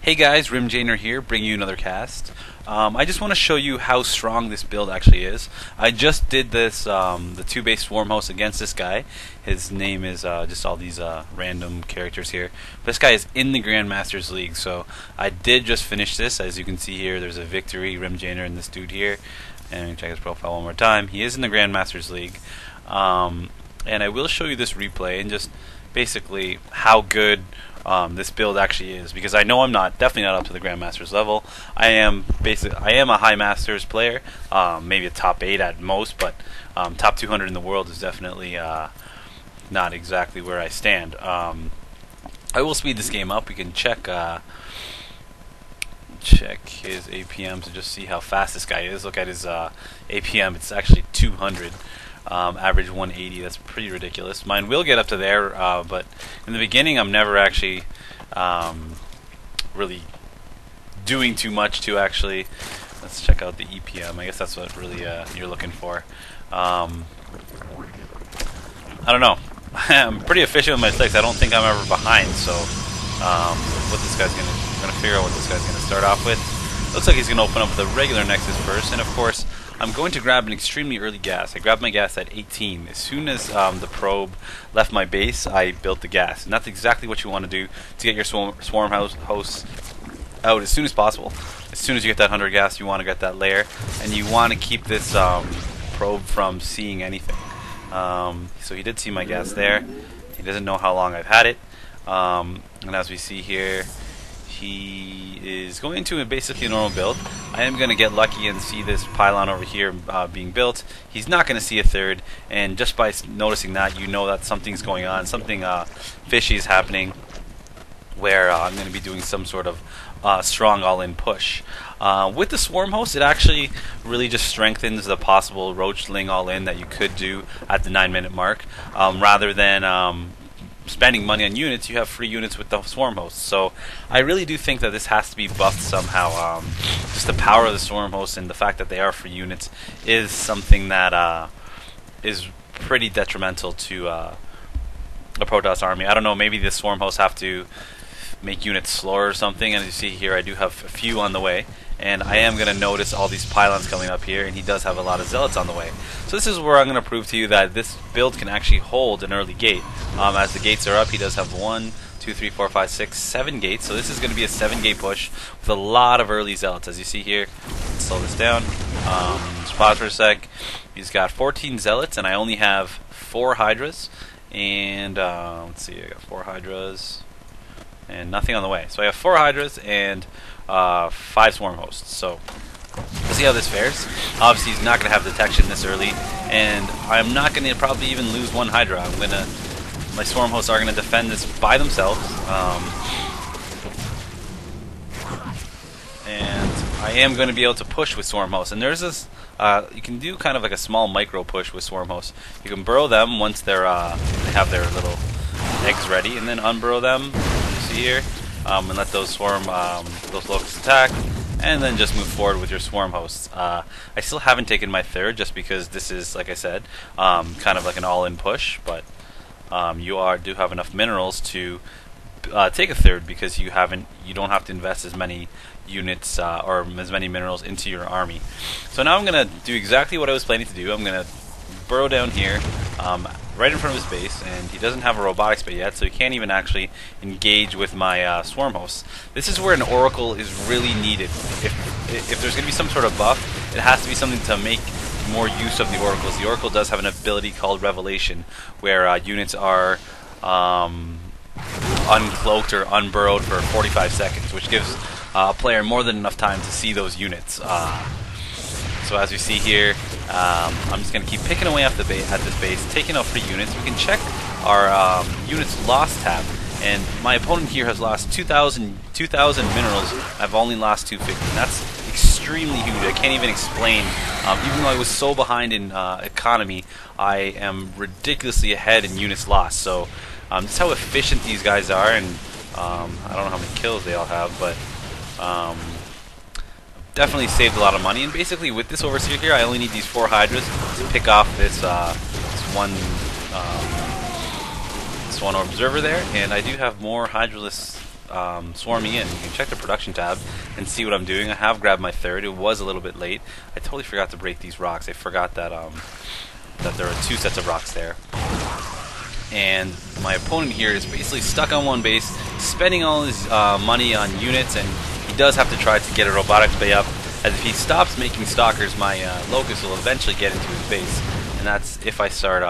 Hey guys, RimJaynor here, bringing you another cast. I just want to show you how strong this build actually is. I just did this, the 2-base swarm host against this guy. His name is just all these random characters here. But this guy is in the Grandmasters League, so I did just finish this. As you can see here, there's a victory, RimJaynor and this dude here. And check his profile one more time. He is in the Grandmasters League. And I will show you this replay and just basically how good this build actually is, because I know I'm definitely not up to the Grandmasters level. I am a high Masters player, maybe a top 8 at most, but top 200 in the world is definitely not exactly where I stand. I will speed this game up. We can check his APM to just see how fast this guy is. Look at his APM; it's actually 200. Average 180. That's pretty ridiculous. Mine will get up to there, but in the beginning I'm never actually really doing too much to actually. Let's check out the EPM. I guess that's what really you're looking for. I don't know. I'm pretty efficient with my clicks. I don't think I'm ever behind. So what this guy's gonna figure out what this guy's gonna start off with. Looks like he's gonna open up with a regular Nexus first, and of course I'm going to grab an extremely early gas. I grabbed my gas at 18. As soon as the probe left my base, I built the gas. And that's exactly what you want to do to get your swarm hosts out as soon as possible. As soon as you get that 100 gas, you want to get that layer. And you want to keep this probe from seeing anything. So he did see my gas there. He doesn't know how long I've had it. And as we see here, he is going to basically a normal build. I am going to get lucky and see this pylon over here being built. He's not going to see a third, and just by noticing that, you know that something's going on. Something fishy is happening, where I'm going to be doing some sort of strong all-in push. With the swarm host, it actually really just strengthens the possible roachling all-in that you could do at the 9-minute mark, rather than spending money on units. You have free units with the swarm host. So I really do think that this has to be buffed somehow. Just the power of the swarm host and the fact that they are free units is something that is pretty detrimental to a Protoss army. I don't know, maybe the swarm hosts have to make units slower or something, and as you see here I do have a few on the way, and I am going to notice all these pylons coming up here, and he does have a lot of zealots on the way. So this is where I'm going to prove to you that this build can actually hold an early gate. As the gates are up, he does have 1, 2, 3, 4, 5, 6, 7 gates, so this is going to be a 7-gate push with a lot of early zealots. As you see here, let's slow this down. Let's pause for a sec. He's got 14 zealots, and I only have 4 hydras, and let's see, I got 4 hydras and nothing on the way. So I have 4 hydras and 5 swarm hosts. So we'll see how this fares. Obviously he's not going to have detection this early, and I'm not going to probably even lose 1 hydra. My swarm hosts are going to defend this by themselves, and I am going to be able to push with swarm hosts. And there's this, you can do kind of like a small micro push with swarm hosts. You can burrow them once they have their little eggs ready, and then unburrow them here, and let those those locusts attack, and then just move forward with your swarm hosts. I still haven't taken my third, just because this is, like I said, kind of like an all-in push, but you do have enough minerals to take a third, because you don't have to invest as many units or as many minerals into your army. So now I'm going to do exactly what I was planning to do. I'm going to burrow down here, right in front of his base, and he doesn't have a robotics bay yet, so he can't even actually engage with my swarm hosts. This is where an oracle is really needed. If there's going to be some sort of buff, it has to be something to make more use of the oracles. The oracle does have an ability called revelation, where units are uncloaked or unburrowed for 45 seconds, which gives a player more than enough time to see those units. So as we see here, I'm just going to keep picking away at this base, taking out free units. We can check our units lost tab, and my opponent here has lost 2,000 minerals. I've only lost 250. That's extremely huge. I can't even explain. Even though I was so behind in economy, I am ridiculously ahead in units lost. So that's how efficient these guys are, and I don't know how many kills they all have, but definitely saved a lot of money. And basically with this overseer here, I only need these 4 hydras to pick off this one observer there, and I do have more hydraless swarming in. You can check the production tab and see what I'm doing. I have grabbed my third. It was a little bit late. I totally forgot to break these rocks. I forgot that that there are 2 sets of rocks there. And my opponent here is basically stuck on one base, spending all his money on units, and he does have to try to get a robotics bay up, as if he stops making stalkers, my locust will eventually get into his base, and that's if I start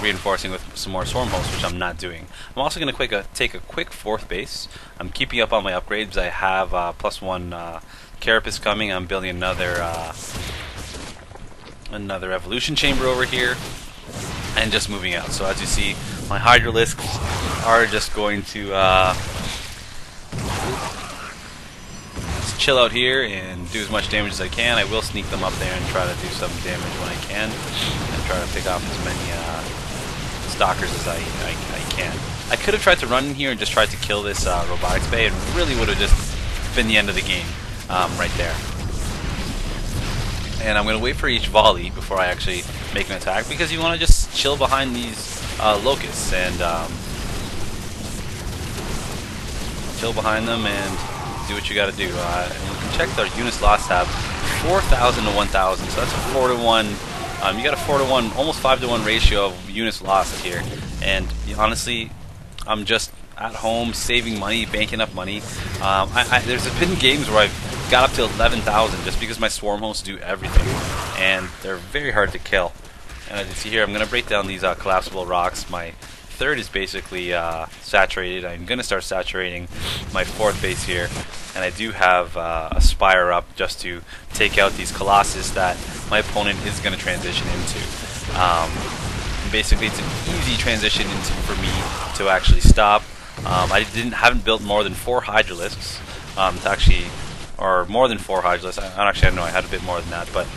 reinforcing with some more swarm hosts, which I'm not doing. I'm also going to take a quick 4th base. I'm keeping up on my upgrades. I have +1 carapace coming. I'm building another evolution chamber over here, and just moving out. So as you see, my hydralisks are just going to just chill out here and do as much damage as I can. I will sneak them up there and try to do some damage when I can, and try to pick off as many stalkers as I can. I could have tried to run in here and just tried to kill this robotics bay, and really would have just been the end of the game right there. And I'm going to wait for each volley before I actually make an attack, because you want to just chill behind these locusts and chill behind them and do what you got to do. And you can check the units lost tab, 4,000 to 1,000, so that's a 4 to 1. You got a 4 to 1, almost 5 to 1 ratio of units lost here. And honestly, I'm just at home saving money, banking up money. There's been games where I've got up to 11,000 just because my swarm hosts do everything, and they're very hard to kill. And as you see here, I'm going to break down these collapsible rocks. My 3rd is basically saturated. I'm going to start saturating my 4th base here, and I do have a spire up just to take out these colossus that my opponent is going to transition into. Basically, it's an easy transition for me to actually stop. I haven't built more than 4 hydralisks to actually, or more than 4 hydralisks. I don't know, I had a bit more than that, but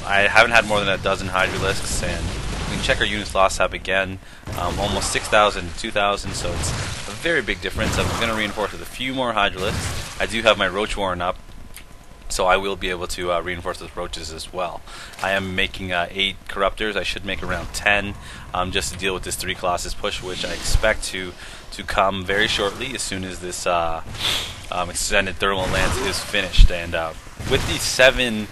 I haven't had more than a dozen hydralisks. And we can check our units lost tab again, almost 6,000 to 2,000, so it's a very big difference. I'm going to reinforce with a few more hydralisks. I do have my roach warren up, so I will be able to reinforce with roaches as well. I am making 8 corruptors. I should make around 10 just to deal with this 3 colossus push, which I expect to come very shortly as soon as this extended thermal lance is finished. And with these 7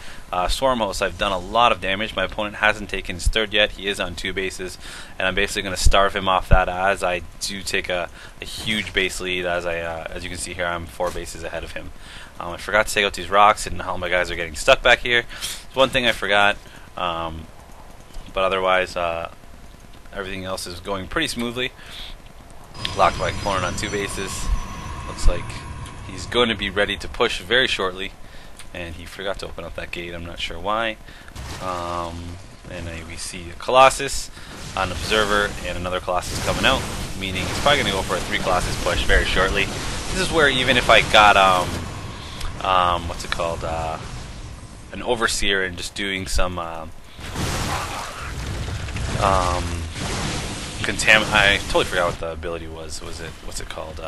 swarm hosts, I've done a lot of damage. My opponent hasn't taken his 3rd yet. He is on 2 bases, and I'm basically going to starve him off that as I do take a huge base lead. As you can see here, I'm 4 bases ahead of him. I forgot to take out these rocks, and all my guys are getting stuck back here. It's one thing I forgot, but otherwise everything else is going pretty smoothly. Locked my opponent on 2 bases. Looks like he's going to be ready to push very shortly, and he forgot to open up that gate. I'm not sure why. And we see a colossus, an observer, and another colossus coming out, meaning he's probably going to go for a 3 colossus push very shortly. This is where even if I got what's it called, an overseer, and just doing some I totally forgot what the ability was. What's it called?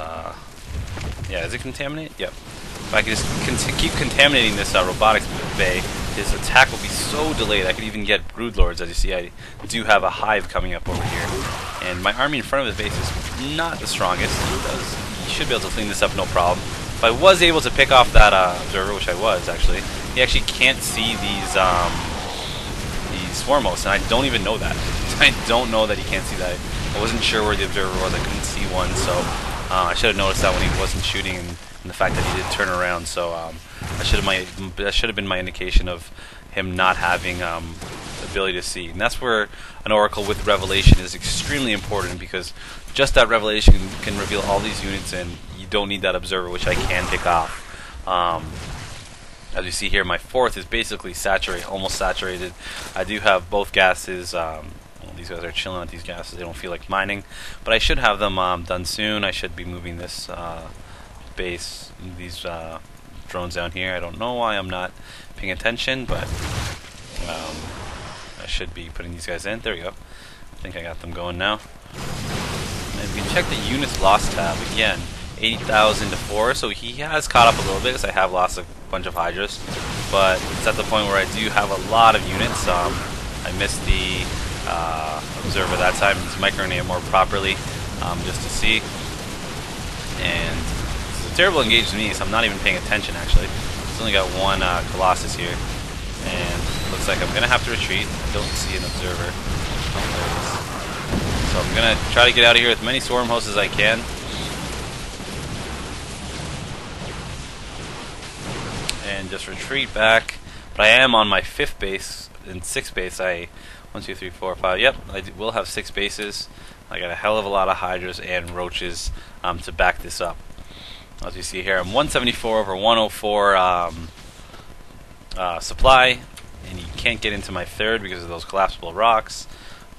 Yeah, is it contaminate? Yep. If I could just keep contaminating this robotics bay, his attack will be so delayed. I could even get broodlords. As you see, I do have a hive coming up over here, and my army in front of his base is not the strongest. He should be able to clean this up no problem. If I was able to pick off that observer, which I was actually, he actually can't see these swarm hosts, and I don't even know that. I don't know that he can't see that. I wasn't sure where the observer was. I couldn't see one, so I should have noticed that when he wasn't shooting, and the fact that he did turn around. So that should have been my indication of him not having the ability to see. And that's where an oracle with revelation is extremely important, because just that revelation can reveal all these units, and you don't need that observer, which I can pick off. As you see here, my 4th is basically almost saturated. I do have both gases. Well, these guys are chilling with these gases. They don't feel like mining, but I should have them done soon. I should be moving this base, these drones down here. I don't know why I'm not paying attention, but I should be putting these guys in. There we go. I think I got them going now. And we can check the units lost tab again. 80,000 to 4, so he has caught up a little bit, because I have lost a bunch of hydras, but it's at the point where I do have a lot of units. I missed the observer that time. He's microing it more properly, just to see. and this is a terrible engage to me, so I'm not even paying attention actually. It's only got one Colossus here, and it looks like I'm going to have to retreat. I don't see an observer. Oh, there it is. So I'm going to try to get out of here with as many swarm hosts as I can. And just retreat back. But I am on my 5th base. In 6th base, 1, 2, 3, 4, 5. Yep, I will have 6 bases. I got a hell of a lot of Hydras and Roaches to back this up. As you see here, I'm 174 over 104 supply, and you can't get into my 3rd because of those collapsible rocks.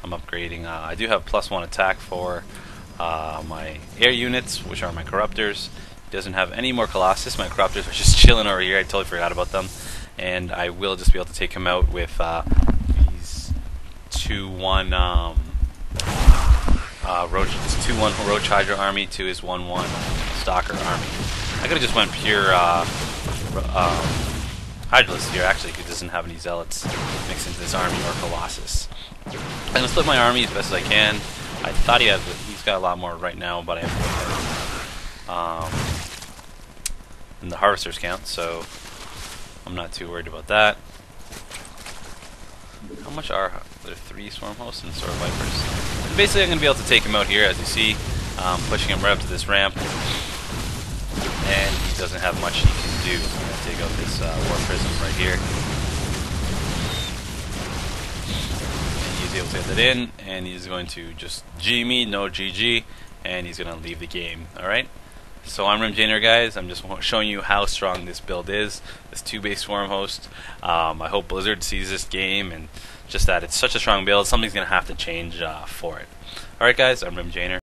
I'm upgrading. I do have +1 attack for my air units, which are my Corruptors. Doesn't have any more Colossus. My Corruptors are just chilling over here. I totally forgot about them. And I will just be able to take him out with these 2-1 Roach Hydra army to his 1-1 Stalker army. I could have just went pure Hydralist here, actually, because he doesn't have any Zealots mixed into this army or Colossus. I'm going to split my army as best as I can. I thought he's got a lot more right now, but I have in the Harvesters count, so I'm not too worried about that. How much are there? 3 Swarm Hosts and Sword Vipers. And basically, I'm going to be able to take him out here, as you see, pushing him right up to this ramp. And he doesn't have much he can do. I'm going to take out this War Prism right here. And he's able to get that in, and he's going to just G me, no GG, and he's going to leave the game. Alright? So I'm RimJaynor, guys. I'm just showing you how strong this build is. This 2-base Swarm Host. I hope Blizzard sees this game, and just that it's such a strong build, something's going to have to change for it. Alright, guys, I'm RimJaynor.